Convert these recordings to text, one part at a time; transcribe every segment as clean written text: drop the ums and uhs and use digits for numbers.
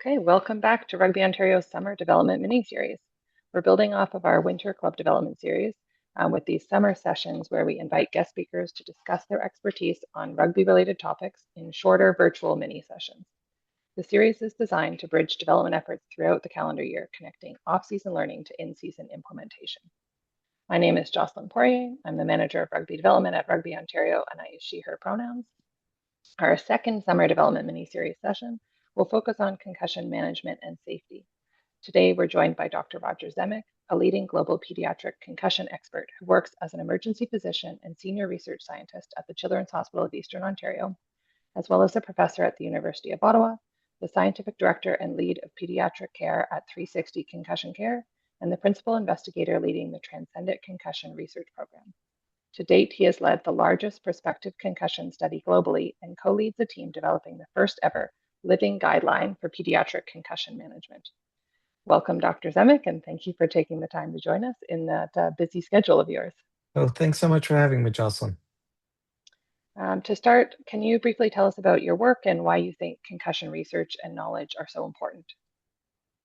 Okay, welcome back to Rugby Ontario's Summer Development Mini-Series. We're building off of our Winter Club Development Series with these summer sessions where we invite guest speakers to discuss their expertise on rugby-related topics in shorter virtual mini-sessions. The series is designed to bridge development efforts throughout the calendar year, connecting off-season learning to in-season implementation. My name is Jocelyn Poirier. I'm the Manager of Rugby Development at Rugby Ontario, and I use she, her pronouns. Our second summer development mini-series session will focus on concussion management and safety. Today, we're joined by Dr. Roger Zemek, a leading global pediatric concussion expert who works as an emergency physician and senior research scientist at the Children's Hospital of Eastern Ontario, as well as a professor at the University of Ottawa, the scientific director and lead of pediatric care at 360 Concussion Care, and the principal investigator leading the Transcendent Concussion Research Program. To date, he has led the largest prospective concussion study globally and co-leads a team developing the first ever living guideline for pediatric concussion management. Welcome, Dr. Zemek, and thank you for taking the time to join us in that busy schedule of yours. Oh, thanks so much for having me, Jocelyn. To start, can you briefly tell us about your work and why you think concussion research and knowledge are so important?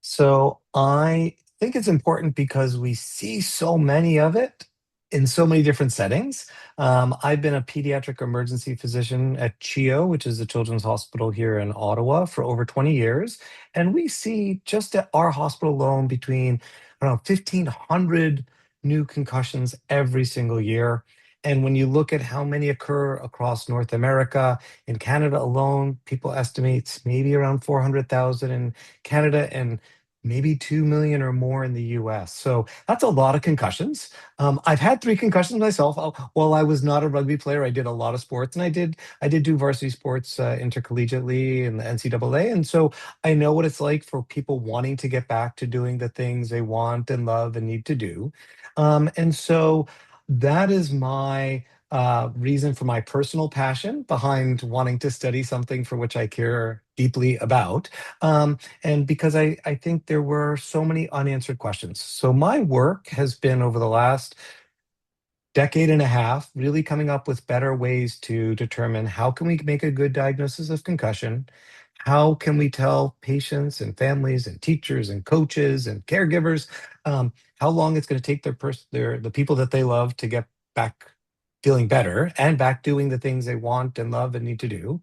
So I think it's important because we see so many of it in so many different settings. I've been a pediatric emergency physician at CHIO, which is the Children's Hospital here in Ottawa, for over 20 years. And we see just at our hospital alone between around 1,500 new concussions every single year. And when you look at how many occur across North America, in Canada alone, people estimate maybe around 400,000 in Canada and maybe 2 million or more in the US. So that's a lot of concussions. I've had three concussions myself. While I was not a rugby player, I did a lot of sports, and I did do varsity sports intercollegiately in the NCAA. And so I know what it's like for people wanting to get back to doing the things they want and love and need to do. And so that is my reason for my personal passion behind wanting to study something for which I care deeply about. And because I think there were so many unanswered questions. So my work has been over the last decade and a half really coming up with better ways to determine how can we make a good diagnosis of concussion, how can we tell patients and families and teachers and coaches and caregivers how long it's going to take the people that they love to get back feeling better and back doing the things they want and love and need to do.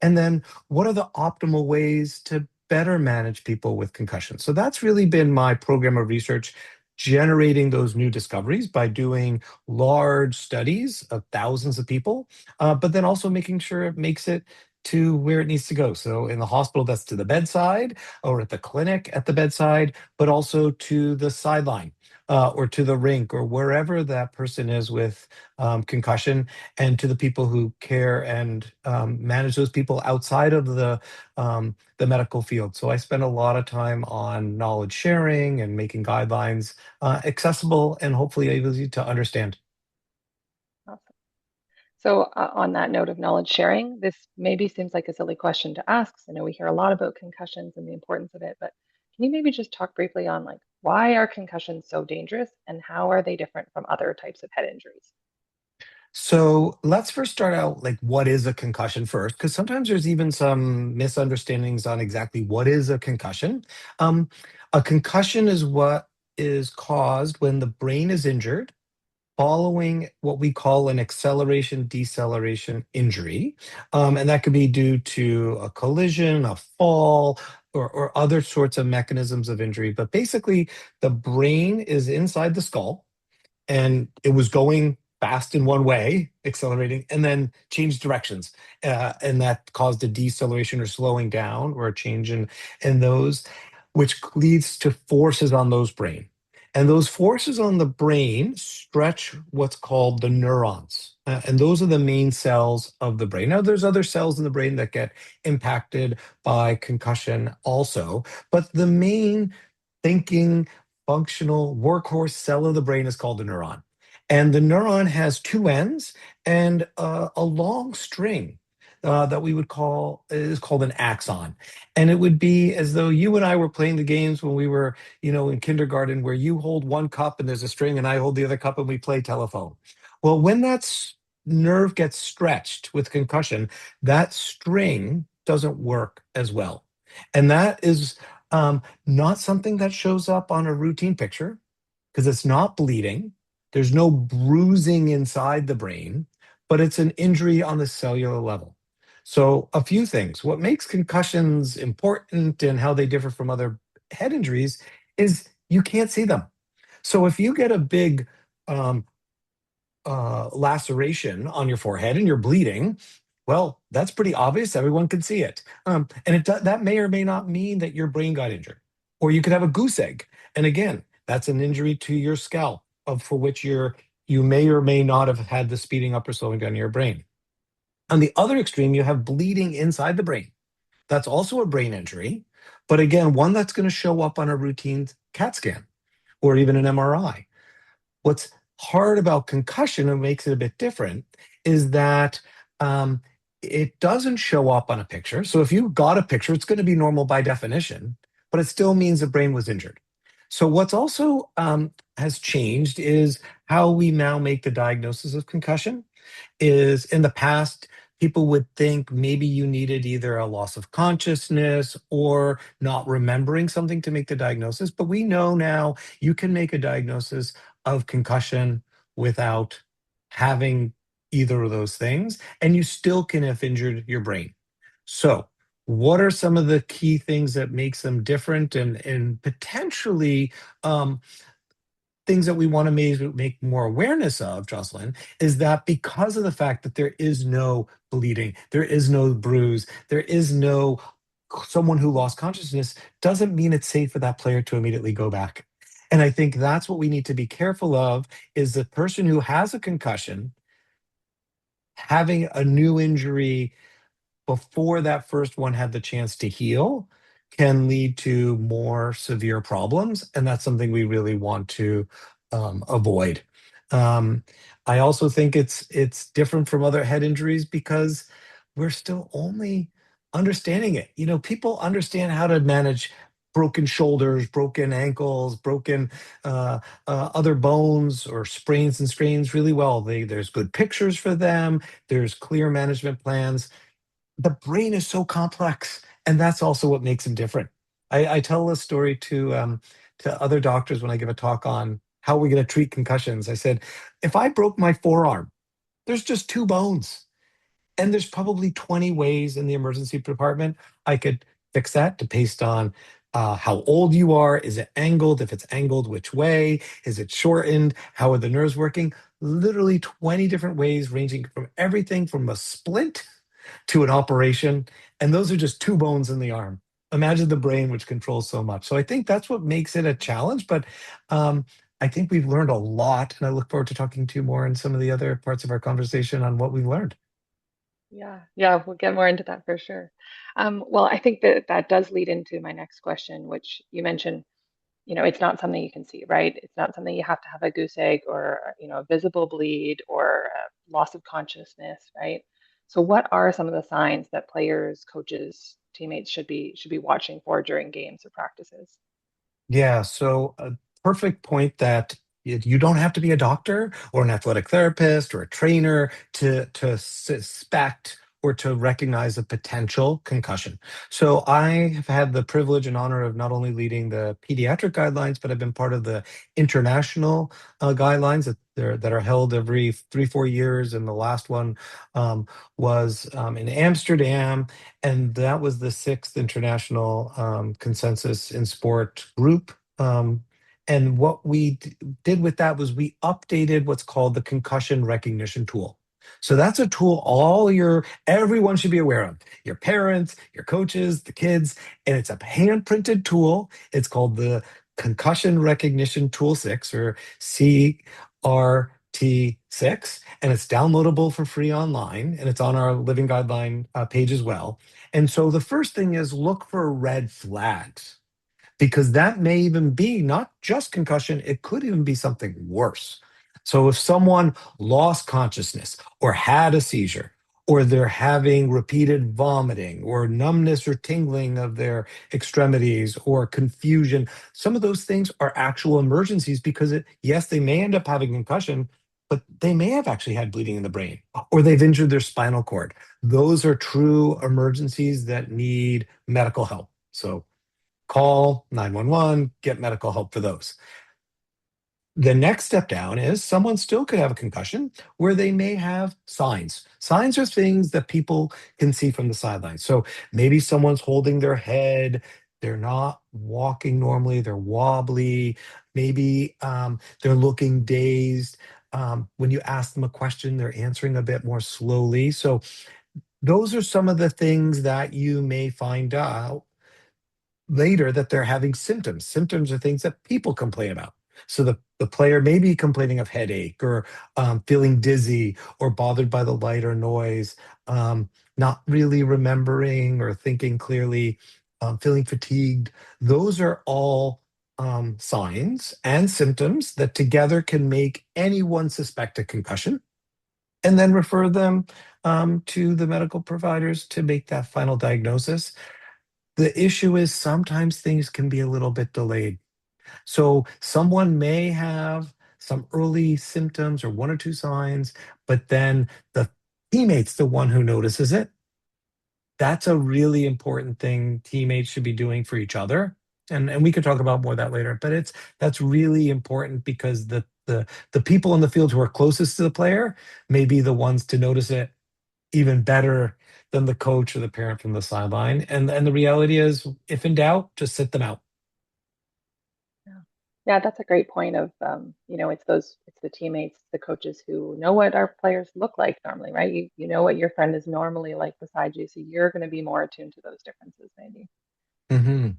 And then what are the optimal ways to better manage people with concussion? So that's really been my program of research, generating those new discoveries by doing large studies of thousands of people, but then also making sure it makes it to where it needs to go. So in the hospital, that's to the bedside, or at the clinic at the bedside, but also to the sideline. Or to the rink, or wherever that person is with concussion, and to the people who care and manage those people outside of the medical field. So I spend a lot of time on knowledge sharing and making guidelines accessible and hopefully able to understand. Awesome. So, on that note of knowledge sharing, this maybe seems like a silly question to ask. I know we hear a lot about concussions and the importance of it, but can you maybe just talk briefly on like why are concussions so dangerous and how are they different from other types of head injuries? So let's first start out like what is a concussion first, because sometimes there's even some misunderstandings on exactly what is a concussion. Um, a concussion is what is caused when the brain is injured following what we call an acceleration deceleration injury. And that could be due to a collision, a fall, or other sorts of mechanisms of injury. But basically, the brain is inside the skull and it was going fast in one way, accelerating, and then changed directions. And that caused a deceleration or slowing down or a change in those, which leads to forces on those brain. And those forces on the brain stretch what's called the neurons. And those are the main cells of the brain. Now, there's other cells in the brain that get impacted by concussion also, but the main thinking, functional workhorse cell of the brain is called the neuron. And the neuron has two ends and a long string that we would call is called an axon. And it would be as though you and I were playing the games when we were, in kindergarten, where you hold one cup and there's a string, and I hold the other cup and we play telephone. Well, when nerve gets stretched with concussion, that string doesn't work as well. And that is not something that shows up on a routine picture because it's not bleeding. There's no bruising inside the brain, but it's an injury on the cellular level. So, a few things. What makes concussions important and how they differ from other head injuries is you can't see them. So, if you get a big um, laceration on your forehead and you're bleeding, well, that's pretty obvious. Everyone can see it. And that may or may not mean that your brain got injured. Or you could have a goose egg. And again, that's an injury to your scalp for which you may or may not have had the speeding up or slowing down your brain. On the other extreme, you have bleeding inside the brain. That's also a brain injury, but again, one that's going to show up on a routine CAT scan or even an MRI. What's hard about concussion and makes it a bit different is that um, it doesn't show up on a picture. So if you got a picture, it's going to be normal by definition, but it still means the brain was injured. So what's also has changed is how we now make the diagnosis of concussion. Is in the past, people would think maybe you needed either a loss of consciousness or not remembering something to make the diagnosis. But we know now you can make a diagnosis of concussion without having either of those things, and you still can have injured your brain. So, what are some of the key things that makes them different and potentially things that we want to make more awareness of, Jocelyn, is that because of the fact that there is no bleeding, there is no bruise, there is no someone who lost consciousness, doesn't mean it's safe for that player to immediately go back. And I think that's what we need to be careful of is the person who has a concussion having a new injury before that first one had the chance to heal can lead to more severe problems. And that's something we really want to avoid. Um, I also think it's different from other head injuries because we're still only understanding it. You know, people understand how to manage broken shoulders, broken ankles, broken other bones or sprains and strains really well. There's good pictures for them. There's clear management plans. The brain is so complex, and that's also what makes them different. I tell this story to other doctors when I give a talk on how we're going to treat concussions. I said, if I broke my forearm, there's just two bones, and there's probably 20 ways in the emergency department I could fix that to based on how old you are. Is it angled? If it's angled, which way? Is it shortened? How are the nerves working? Literally 20 different ways, ranging from everything from a splint to an operation. And those are just two bones in the arm. Imagine the brain, which controls so much. So I think that's what makes it a challenge. But I think we've learned a lot. And I look forward to talking to you more in some of the other parts of our conversation on what we've learned. Yeah, we'll get more into that for sure. Well, I think that that does lead into my next question, which you mentioned, it's not something you can see, right? It's not something you have to have a goose egg or, a visible bleed or a loss of consciousness, right? So what are some of the signs that players, coaches, teammates should be watching for during games or practices? Yeah, so a perfect point that you don't have to be a doctor or an athletic therapist or a trainer to suspect or to recognize a potential concussion. So I have had the privilege and honor of not only leading the pediatric guidelines, but I've been part of the international guidelines that are held every 3, 4 years. And the last one was in Amsterdam, and that was the sixth international consensus in sport group. And what we did with that was we updated what's called the concussion recognition tool. So that's a tool everyone should be aware of. Your parents, your coaches, the kids, and it's a hand printed tool. It's called the Concussion Recognition Tool 6 or CRT6, and it's downloadable for free online, and it's on our Living Guideline page as well. And so the first thing is look for red flags because that may even be not just concussion, it could even be something worse. So if someone lost consciousness or had a seizure, or they're having repeated vomiting or numbness or tingling of their extremities or confusion, some of those things are actual emergencies because yes, they may end up having concussion, but they may have actually had bleeding in the brain or they've injured their spinal cord. Those are true emergencies that need medical help. So call 911, get medical help for those. The next step down is someone still could have a concussion where they may have signs. Signs are things that people can see from the sidelines. So maybe someone's holding their head, they're not walking normally, they're wobbly, maybe they're looking dazed. When you ask them a question, they're answering a bit more slowly. So those are some of the things that you may find out later that they're having symptoms. Symptoms are things that people complain about. So the player may be complaining of headache or feeling dizzy or bothered by the light or noise, not really remembering or thinking clearly, feeling fatigued. Those are all signs and symptoms that together can make anyone suspect a concussion and then refer them to the medical providers to make that final diagnosis. The issue is sometimes things can be a little bit delayed. So someone may have some early symptoms or one or two signs, but then the teammate's the one who notices it. That's a really important thing teammates should be doing for each other. And we could talk about more of that later, but that's really important because the people in the field who are closest to the player may be the ones to notice it even better than the coach or the parent from the sideline. And the reality is, if in doubt, just sit them out. Yeah. Yeah, that's a great point of, it's the teammates, the coaches who know what our players look like normally, right? You know what your friend is normally like beside you, so you're going to be more attuned to those differences, maybe. Mhm.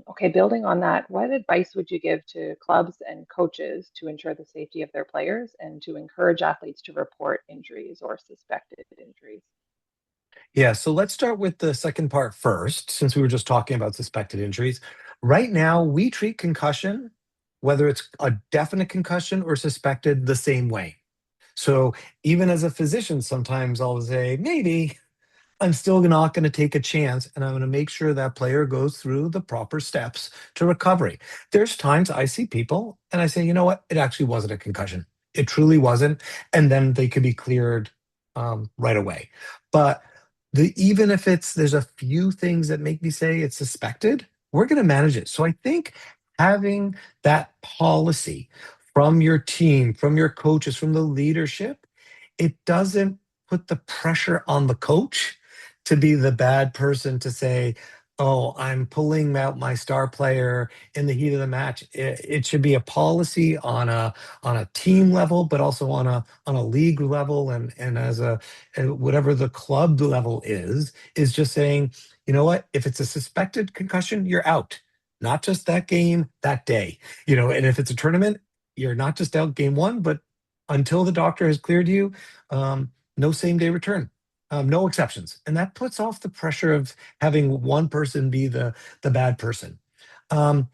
Okay, building on that, what advice would you give to clubs and coaches to ensure the safety of their players and to encourage athletes to report injuries or suspected injuries? Yeah, so let's start with the second part first, since we were just talking about suspected injuries. Right now, we treat concussion, whether it's a definite concussion or suspected, the same way. So even as a physician, sometimes I'll say, maybe, I'm still not going to take a chance and I'm going to make sure that player goes through the proper steps to recovery. There's times I see people and I say, you know what? It actually wasn't a concussion. It truly wasn't. And then they could be cleared right away. But even if there's a few things that make me say it's suspected, we're going to manage it. So I think having that policy from your team, from your coaches, from the leadership, it doesn't put the pressure on the coach to be the bad person to say, oh, I'm pulling out my star player in the heat of the match. It should be a policy on a team level, but also on a league level and as a whatever the club level is just saying, you know what, if it's a suspected concussion, you're out. Not just that game, that day. And if it's a tournament, you're not just out game one, but until the doctor has cleared you, no same day return, no exceptions. And that puts off the pressure of having one person be the bad person. Um,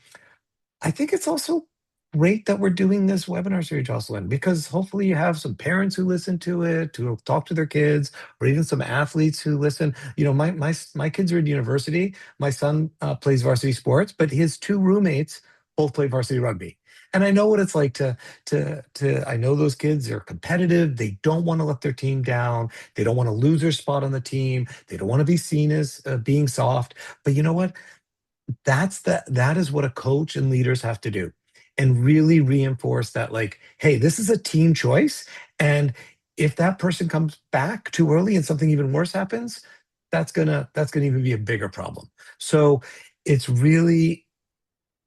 I think it's also great that we're doing this webinar series, Jocelyn, because hopefully you have some parents who listen to it, to talk to their kids, or even some athletes who listen. My kids are in university. My son plays varsity sports, but his two roommates both play varsity rugby. And I know what it's like to I know those kids are competitive. They don't want to let their team down. They don't want to lose their spot on the team. They don't want to be seen as being soft. But you know what? That is what a coach and leaders have to do, and really reinforce that, like, hey, this is a team choice, and if that person comes back too early and something even worse happens, that's gonna even be a bigger problem. So it's really,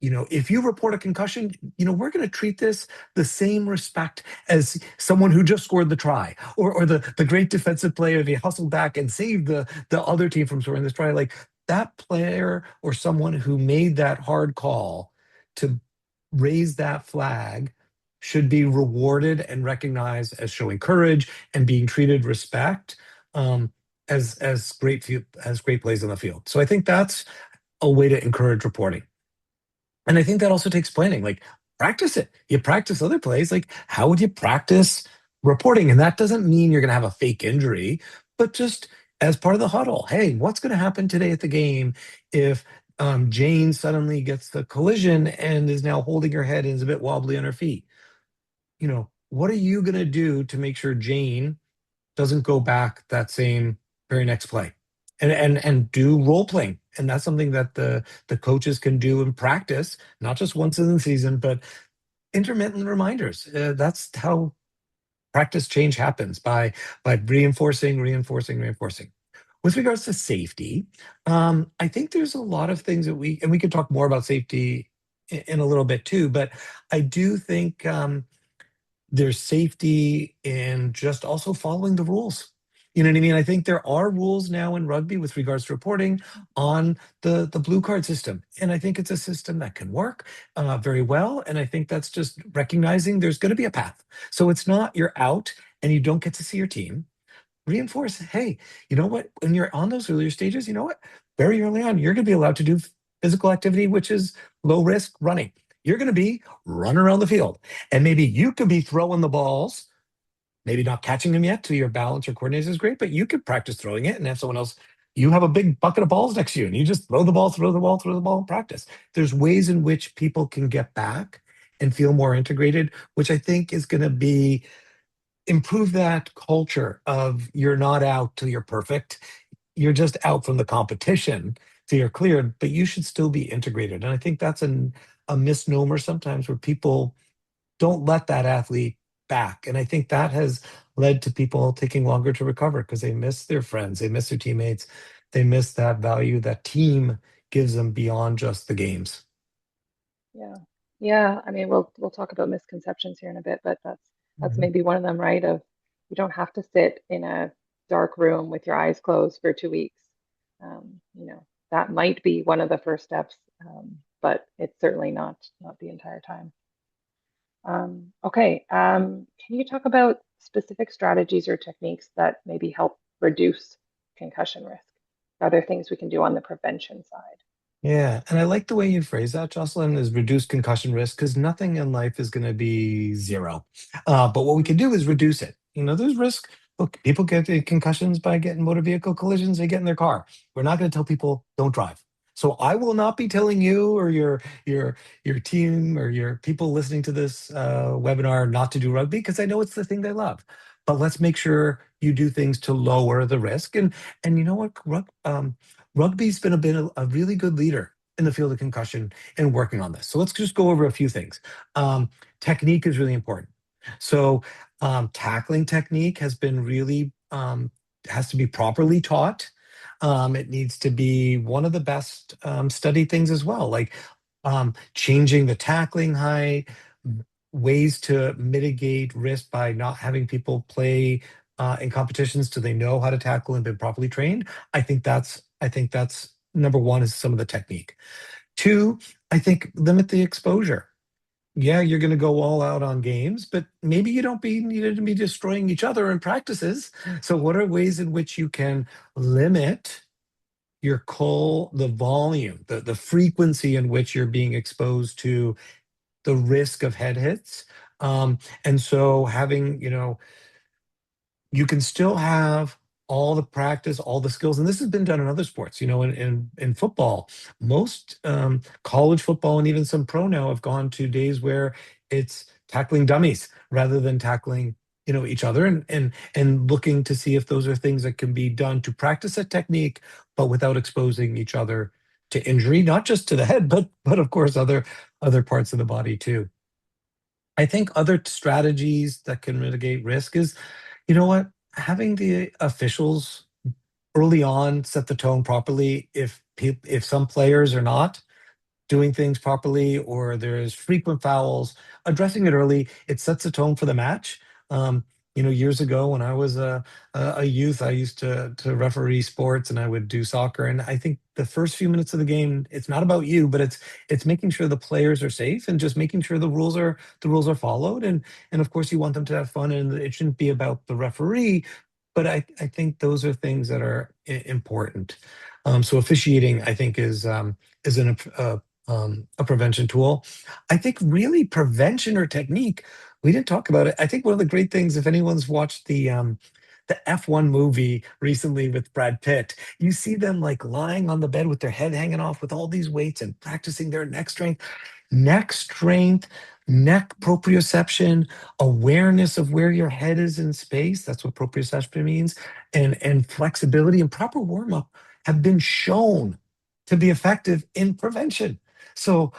if you report a concussion, we're going to treat this the same respect as someone who just scored the try, or the great defensive player if he hustled back and saved the other team from scoring this try. Like, that player or someone who made that hard call to raise that flag should be rewarded and recognized as showing courage and being treated respect, as great plays on the field. So I think that's a way to encourage reporting. And I think that also takes planning. Like, practice it. You practice other plays. Like, how would you practice reporting? And that doesn't mean you're going to have a fake injury, but just as part of the huddle. Hey, what's going to happen today at the game if Jane suddenly gets the collision and is now holding her head and is a bit wobbly on her feet? What are you going to do to make sure Jane doesn't go back that same very next play? And do role playing And that's something that the coaches can do in practice, not just once in the season, but intermittent reminders. That's how practice change happens, by reinforcing, reinforcing, reinforcing. With regards to safety, I think there's a lot of things that we can talk more about safety in a little bit too, but I do think there's safety in just also following the rules. You know what I mean? I think there are rules now in rugby with regards to reporting on the blue card system, and I think it's a system that can work very well. And I think that's just recognizing there's going to be a path. So it's not you're out and you don't get to see your team. Reinforce, hey, you know what? When you're on those earlier stages, you know what? Very early on, you're going to be allowed to do physical activity, which is low risk running. You're going to be running around the field. And maybe you could be throwing the balls, maybe not catching them yet to your balance or coordination is great, but you could practice throwing it and have someone else. You have a big bucket of balls next to you and you just throw the ball, throw the ball, throw the ball in practice. There's ways in which people can get back and feel more integrated, which I think is going to be improve that culture of you're not out till you're perfect. You're just out from the competition till you're cleared, but you should still be integrated. And I think that's a misnomer sometimes where people don't let that athlete back. And I think that has led to people taking longer to recover because they miss their friends, they miss their teammates, they miss that value that team gives them beyond just the games. Yeah. Yeah. I mean, we'll talk about misconceptions here in a bit, but that's Mhm. maybe one of them, right? Of you don't have to sit in a dark room with your eyes closed for 2 weeks. That might be one of the first steps, but it's certainly not the entire time. Okay. Can you talk about specific strategies or techniques that maybe help reduce concussion risk? Are there things we can do on the prevention side? Yeah, and I like the way you phrase that, Jocelyn, is reduce concussion risk because nothing in life is going to be zero. But what we can Mm, do is reduce it. There's risk. Look, people get the concussions by getting motor vehicle collisions. They get in their car. We're not going to tell people don't drive. So I will not be telling you or your team or your people listening to this webinar not to do rugby because I know it's the thing they love. But let's make sure you do things to lower the risk. And you know what? Rugby's been a really good leader in the field of concussion and working on this. So let's just go over a few things. Technique is really important. So tackling technique has been really has to be properly taught. It needs to be one of the best studied things as well, like changing the tackling height, ways to mitigate risk by not having people play in competitions till they know how to tackle and been properly trained. I think that's number one is some of the technique. Two, I think limit the exposure. Yeah, you're going to go all out on games, but maybe you don't be needed to be destroying each other in practices. So, what are ways in which you can limit your the volume, the frequency in which you're being exposed to the risk of head hits? And so, having you can still have all the practice, all the skills, and this has been done in other sports. In football, most college football and even some pro now have gone to days where it's tackling dummies rather than tackling each other, and looking to see if those are things that can be done to practice a technique, but without exposing each other to injury, not just to the head, but of course other parts of the body too. I think other strategies that can mitigate risk is, you know what, having the officials early on set the tone properly. If some players are not doing things properly or there's frequent fouls, addressing it early, it sets a tone for the match. Um, Years ago when I was a youth, I used to referee sports and I would do soccer. And I think the first few minutes of the game, it's not about you, but it's making sure the players are safe and just making sure the rules are followed. And of course, you want them to have fun, and it shouldn't be about the referee. But I think those are things that are important. So officiating, I think, is a prevention tool. I think really prevention or technique, we didn't talk about it. I think one of the great things, if anyone's watched the F1 movie recently with Brad Pitt, you see them like lying on the bed with their head hanging off with all these weights and practicing their neck strength, neck proprioception, awareness of where your head is in space. That's what proprioception means, and flexibility and proper warm up have been shown to be effective in prevention. So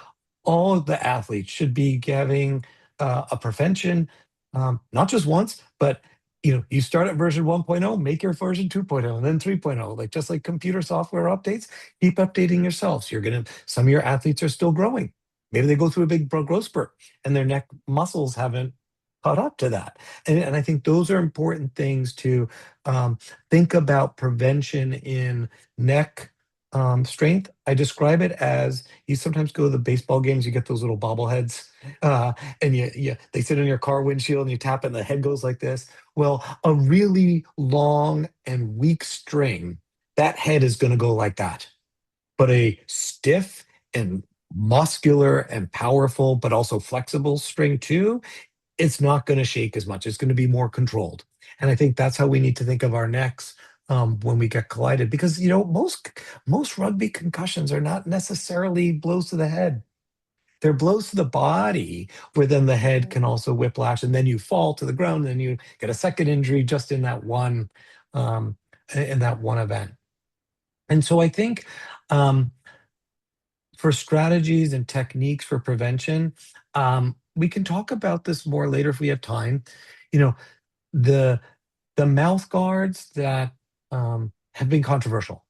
all of the athletes should be having a prevention, not just once, but you start at version 1.0, make your version 2.0, and then 3.0. Like just like computer software updates, keep updating yourselves. Some of your athletes are still growing. Maybe they go through a big growth spurt and their neck muscles haven't caught up to that. And I think those are important things to think about prevention in neck strength. I describe it as you sometimes go to the baseball games, you get those little bobbleheads, and they sit in your car windshield and you tap it and the head goes like this. Well, a really long and weak string, that head is going to go like that. But a stiff and muscular and powerful, but also flexible string too, it's not going to shake as much. It's going to be more controlled. And I think that's how we need to think of our necks when we get collided, because most rugby concussions are not necessarily blows to the head. They're blows to the body, where then the head Mhm. can also whiplash, and then you fall to the ground, and you get a second injury just um, in that one event. And so I think um, for strategies and techniques for prevention, we can talk about this more later if we have time. You know, the the mouth guards that have been controversial.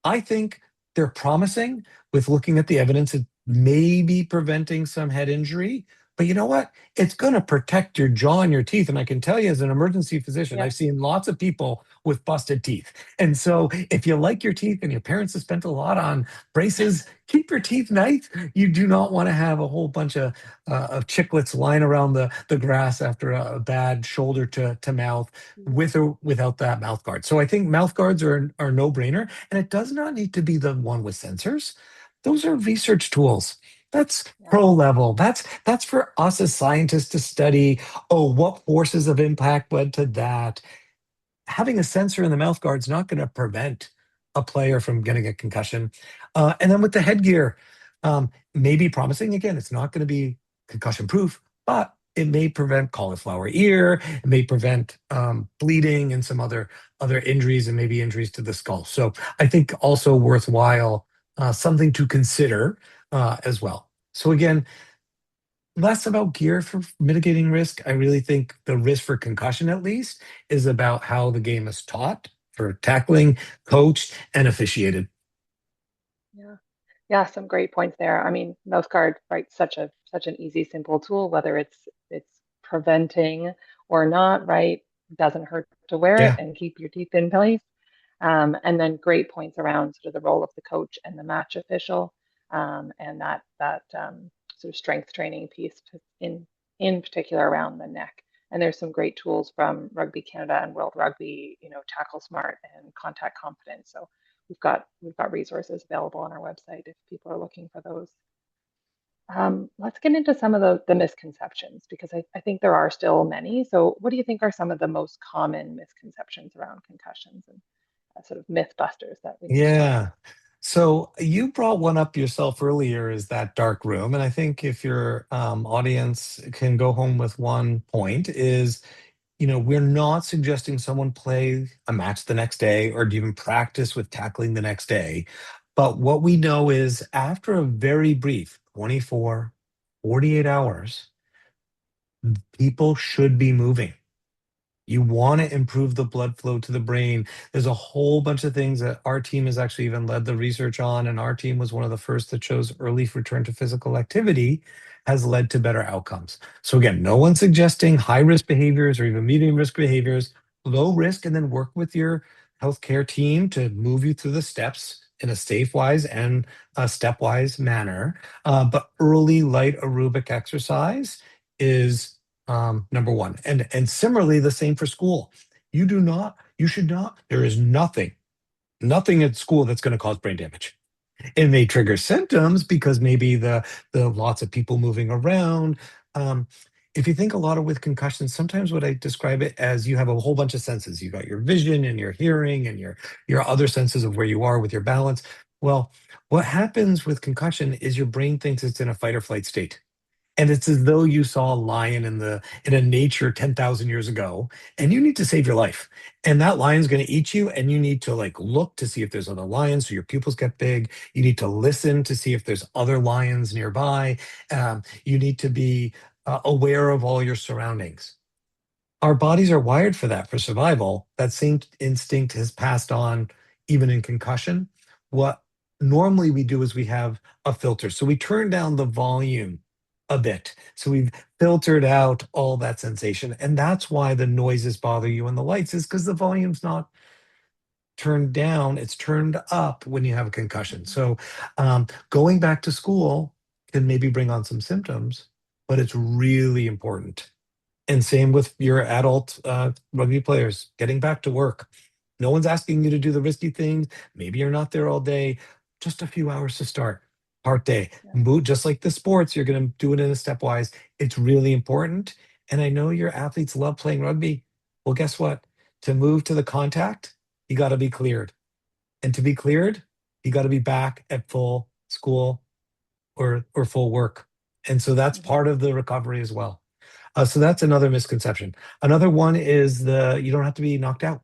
I think they're promising with looking at the evidence of maybe preventing some head injury. But you know what? It's going to protect your jaw and your teeth. And I can tell you, as an emergency physician, Yeah. I've seen lots of people with busted teeth. And so, if you like your teeth and your parents have spent a lot on braces, keep your teeth nice. You do not want to have a whole bunch of chiclets lying around the grass after a bad shoulder to mouth Yeah. with or without that mouth guard. So I think mouth guards are no brainer, and it does not need to be the one with sensors. Those are research tools. That's Yeah. pro level. That's for us as scientists to study. Oh, what forces of impact led to that? Having a sensor in the mouth guard is not going to prevent a player from getting a concussion. And then with the headgear, maybe promising. Again, it's not going to be concussion proof, but it may prevent cauliflower ear. It may prevent bleeding and some other injuries, and maybe injuries to the skull. So I think also worthwhile, something to consider as well. So again, less about gear for mitigating risk. I really think the risk for concussion, at least, is about how the game is taught, for tackling, coached, and officiated. Yeah. Yeah, some great points there. I mean, mouth guard, right, such an easy, simple tool, whether it's preventing or not, right? Doesn't hurt to wear it Yeah. and keep your teeth in place. And then great points around sort of the role of the coach and the match official, and that sort of strength training piece in particular around the neck. And there's some great tools from Rugby Canada and World Rugby, Tackle Smart and Contact Confidence. So we've got resources available on our website if people are looking for those. Let's get into some of the misconceptions because I think there are still many. So, what do you think are some of the most common misconceptions around concussions and sort of myth busters that we need to talk Yeah. about? So you brought one up yourself earlier, is that dark room. And I think if your audience can go home with one point is, we're not suggesting someone play a match the next day or even practice with tackling the next day. But what we know is after a very brief 24, 48 hours, people should be moving. You want to improve the blood flow to the brain. There's a whole bunch of things that our team has actually even led the research on, and our team was one of the first that shows early return to physical activity has led to better outcomes. So again, no one's suggesting high risk behaviors or even medium risk behaviors, low risk, and then work with your healthcare team to move you through the steps in a safe wise and a stepwise manner. But early light aerobic exercise is number one. And similarly, the same for school. You should not, there is nothing at school that's going to cause brain damage. It may trigger symptoms because maybe the lots of people moving around. Um, if you think a lot of with concussions, sometimes what I describe it as, you have a whole bunch of senses. You got your vision and your hearing and your other senses of where you are with your balance. Well, what happens with concussion is your brain thinks it's in a fight or flight state. And it's as though you saw a lion in a nature 10,000 years ago, and you need to save your life. And that lion's going to eat you, and you need to like look to see if there's other lions, so your pupils get big. You need to listen to see if there's other lions nearby. You need to be aware of all your surroundings. Our bodies are wired for that, for survival. That same instinct has passed on even in concussion. What normally we do is we have a filter. So we turn down the volume a bit. So we've filtered out all that sensation. And that's why the noises bother you and the lights is because the volume's not turned down, it's turned up when you have a concussion. Mhm. So going back to school can maybe bring on some symptoms, but it's really important. And same with your adult rugby players getting back to work. No one's asking you to do the risky things. Maybe you're not there all day. Just a few hours to start. Part day. Yeah. Move just like the sports. You're going to do it in a stepwise. It's really important. And I know your athletes love playing rugby. Well, guess what? To move to the contact, you got to be cleared. And to be cleared, you got to be back at full school or full work. And so that's Mhm. part of the recovery as well. So that's another misconception. Another one is the you don't have to be knocked out.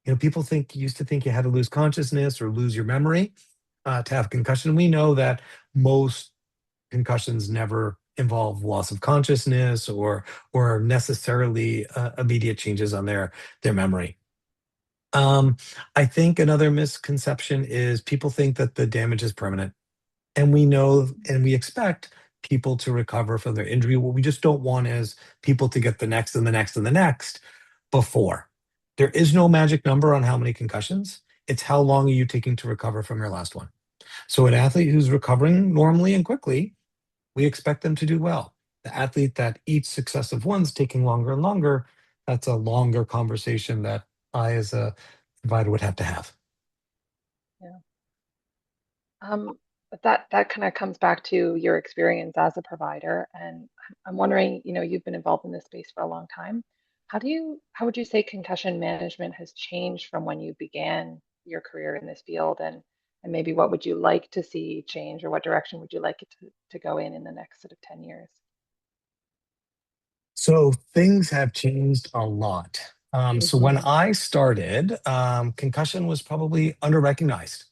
You know, people think used to think you had to lose consciousness or lose your memory to have concussion. We know that most concussions never involve loss of consciousness or necessarily immediate changes on their memory. Um, I think another misconception is people think that the damage is permanent. And we know and we expect people to recover from their injury. What we just don't want is people to get the next and the next and the next before. There is no magic number on how many concussions. It's how long are you taking to recover from your last one. So an athlete who's recovering normally and quickly, we expect them to do well. The athlete that each successive one's taking longer and longer, that's a longer conversation that I as a provider would have to have. Yeah. But that kind of comes back to your experience as a provider, and I'm wondering, you've been involved in this space for a long time. How would you say concussion management has changed from when you began your career in this field, and maybe what would you like to see change, or what direction would you like it to go in the next sort of 10 years? So things have changed a lot. So when Hmm. I started, concussion was probably underrecognized,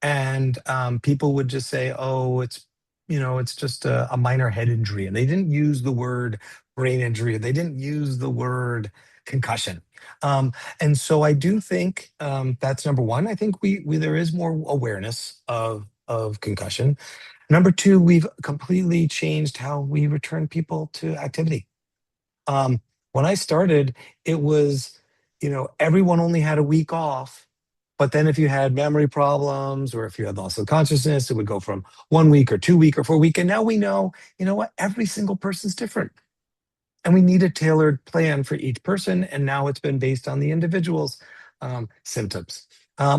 and people would just say, "Oh, it's just a minor head injury," and they didn't use the word brain injury. They didn't use the word concussion. And so I do think that's number one. I think we there is more awareness of concussion. Number two, we've completely changed how we return people to activity. When I started, it was, everyone only had a week off. But then if you had memory problems or if you had loss of consciousness, it would go from 1 week or 2 week or 4 week. And now we know, you know what, every single person's different. And we need a tailored plan for each person. And now it's been based on the individual's symptoms.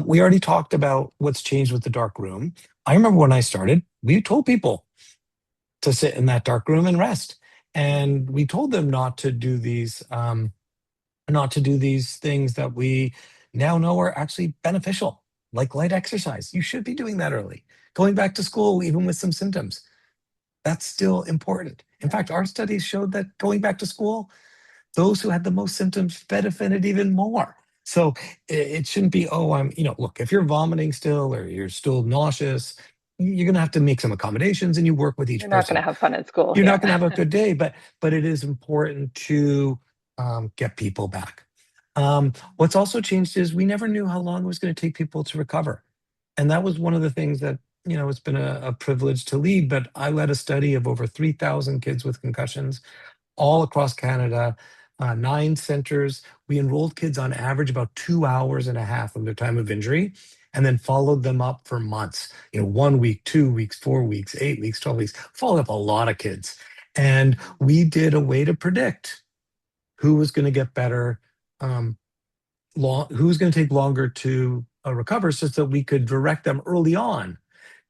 We already talked about what's changed with the dark room. I remember when I started, we told people to sit in that dark room and rest. And we told them not to do these things that we now know are actually beneficial, like light exercise. You should be doing that early. Going back to school, even with some symptoms, that's still important. In Yeah, fact, our studies showed that going back to school, those who had the most symptoms benefited even more. So it shouldn't be, oh, look, if you're vomiting still or you're still nauseous, you're going to have to make some accommodations and you work with each you're not going to person. have fun at school. You're Yeah. not going to have a good day, but it is important to get people back. What's also changed is we never knew how long it was going to take people to recover, and that was one of the things that it's been a privilege to lead. But I led a study of over 3,000 kids with concussions all across Canada, 9 centers. We enrolled kids on average about 2 hours and a half of their time of injury, and then followed them up for months. 1 week, 2 weeks, 4 weeks, 8 weeks, 12 weeks. Followed up a lot of kids, and Mhm. we did a way to predict who was going to get better, um, who's going to take longer to recover, so that we could direct them early on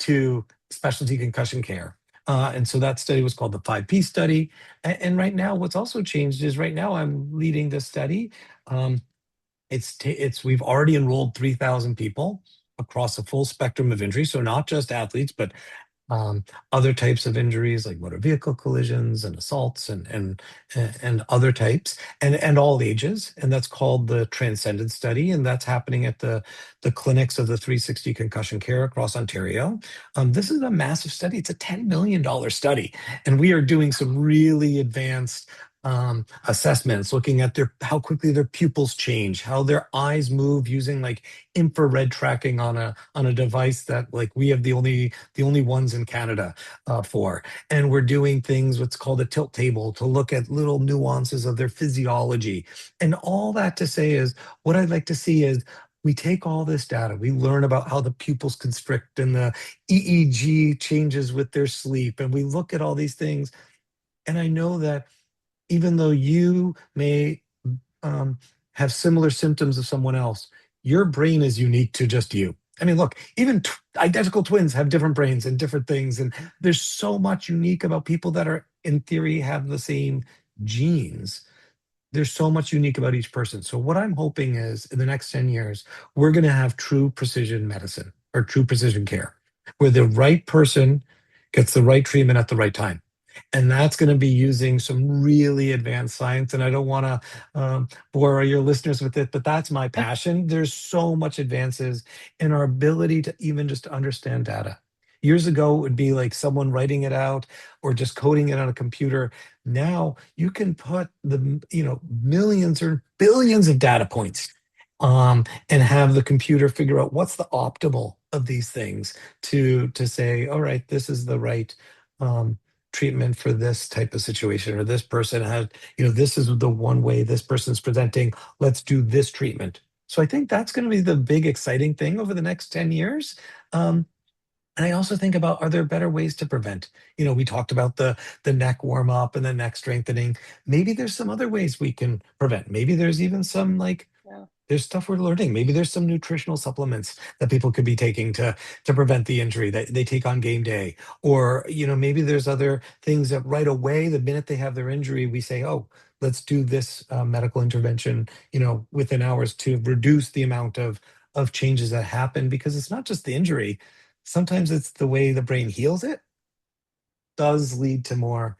to specialty concussion care. And so that study was called the 5P study. And right now, what's also changed is right now I'm leading this study. Um, it's we've already enrolled 3,000 people across a full spectrum of injury, so not just athletes, but um, other types of injuries like motor vehicle collisions and assaults and other types and all ages. And that's called the Transcendent Study. And that's happening at the clinics of the 360 Concussion Care across Ontario. This is a massive study. It's a $10 million study. And we are doing some really advanced assessments, looking at their how quickly their pupils change, how their eyes move using like infrared tracking on a device that like we have the only ones in Canada for. And we're doing things what's called a tilt table to look at little nuances of their physiology. And all that to say is what I'd like to see is we take all this data, we learn about how the pupils constrict and the EEG changes with their sleep, and we look at all these things. And I know that even though you may um, have similar symptoms of someone else, your brain is unique to just you. I mean, look, even identical twins have different brains and different things. And there's so much unique about people that are, in theory, have the same genes. There's so much unique about each person. So, what I'm hoping is in the next 10 years, we're going to have true precision medicine or true precision care where the right person gets the right treatment at the right time. And that's going to be using some really advanced science. And I don't want to bore your listeners with it, but that's my passion. There's so much advances in our ability to even just understand data. Years ago, it would be like someone writing it out or just coding it on a computer. Now you can put the millions or billions of data points and have the computer figure out what's the optimal of these things to say, all right, this is the right um, treatment for this type of situation, or this person had, this is the one way this person's presenting. Let's do this treatment. So I think that's going to be the big exciting thing over the next 10 years. Um, and I also think about, are there better ways to prevent? We talked about the neck warm up and the neck strengthening. Maybe there's some other ways we can prevent. Maybe there's even some like Yeah. there's stuff we're learning. Maybe there's some nutritional supplements that people could be taking to prevent the injury that they take on game day. Or, maybe there's other things that right away, the minute they have their injury, we say, oh, let's do this medical intervention, within hours to reduce the amount of changes that happen because it's not just the injury. Sometimes it's the way the brain heals it does lead to more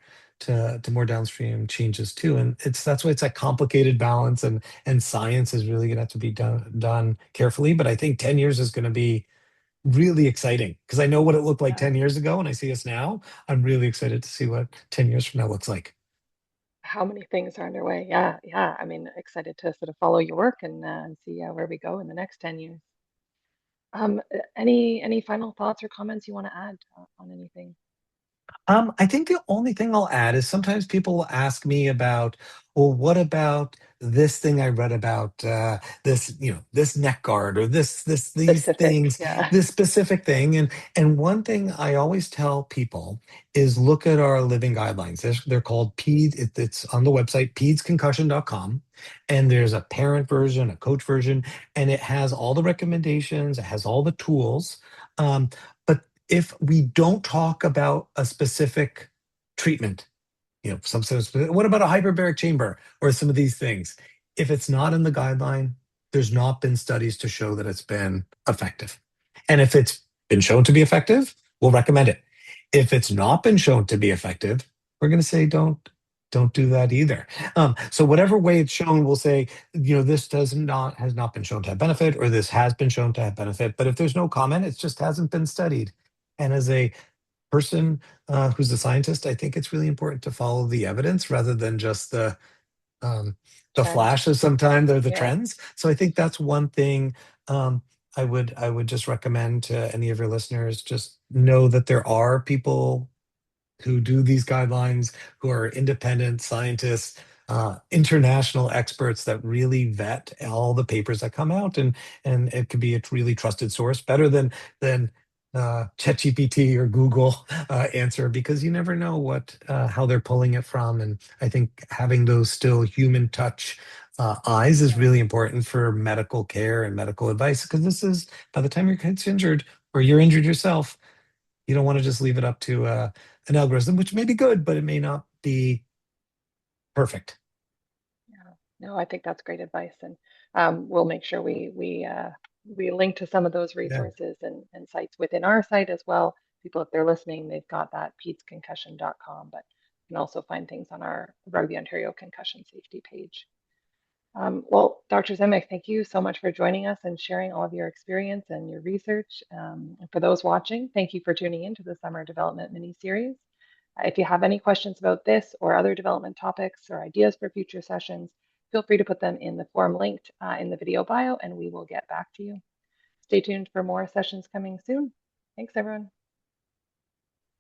downstream changes too. And that's why it's a complicated balance and science is really gonna have to be done carefully. But I think 10 years is gonna be really exciting because I know what it looked like Yeah. 10 years ago and I see us now. I'm really excited to see what 10 years from now looks like. How many things are underway? Yeah, yeah. I mean, excited to sort of follow your work and see where we go in the next 10 years. Any final thoughts or comments you want to add on anything? I think the only thing I'll add is sometimes people will ask me about, well, what about this thing I read about this, this neck guard or these Specific, things, yeah. this specific thing. And one thing I always tell people is look at our living guidelines. They're called it's on the website, pedsconcussion.com. And there's a parent version, a coach version, and it has all the recommendations, it has all the tools. But if we don't talk about a specific treatment, some sort of what about a hyperbaric chamber or some of these things? If it's not in the guideline, there's not been studies to show that it's been effective. And if it's been shown to be effective, we'll recommend it. If it's not been shown to be effective, we're going to say don't do that either. So whatever way it's shown, we'll say, this has not been shown to have benefit, or this has been shown to have benefit. But if there's no comment, it just hasn't been studied. And as a person who's a scientist, I think it's really important to follow the evidence rather than just um, the Trend. flashes. Sometimes they're the Yeah. trends. So I think that's one thing I would just recommend to any of your listeners. Just know that there are people who do these guidelines, who are independent scientists, international experts that really vet all the papers that come out, and it could be a really trusted source, better than ChatGPT or Google answer, because you never know what how they're pulling it from. And I think having those still human touch eyes is Yeah. really important for medical care and medical advice, because this is by the time your kid's injured or you're injured yourself, you don't want to just leave it up to an algorithm, which may be good, but it may not be perfect. Yeah. No, I think that's great advice, and we'll make sure we link to some of those Yeah. resources and sites within our site as well. people, if they're listening, they've got that pedsconcussion.com, but you can also find things on our Rugby Ontario concussion safety page. Well, Dr. Zemek, thank you so much for joining us and sharing all of your experience and your research. And for those watching, thank you for tuning in to the Summer Development mini-series. If you have any questions about this or other development topics or ideas for future sessions, feel free to put them in the form linked in the video bio, and we will get back to you. Stay tuned for more sessions coming soon. Thanks, everyone.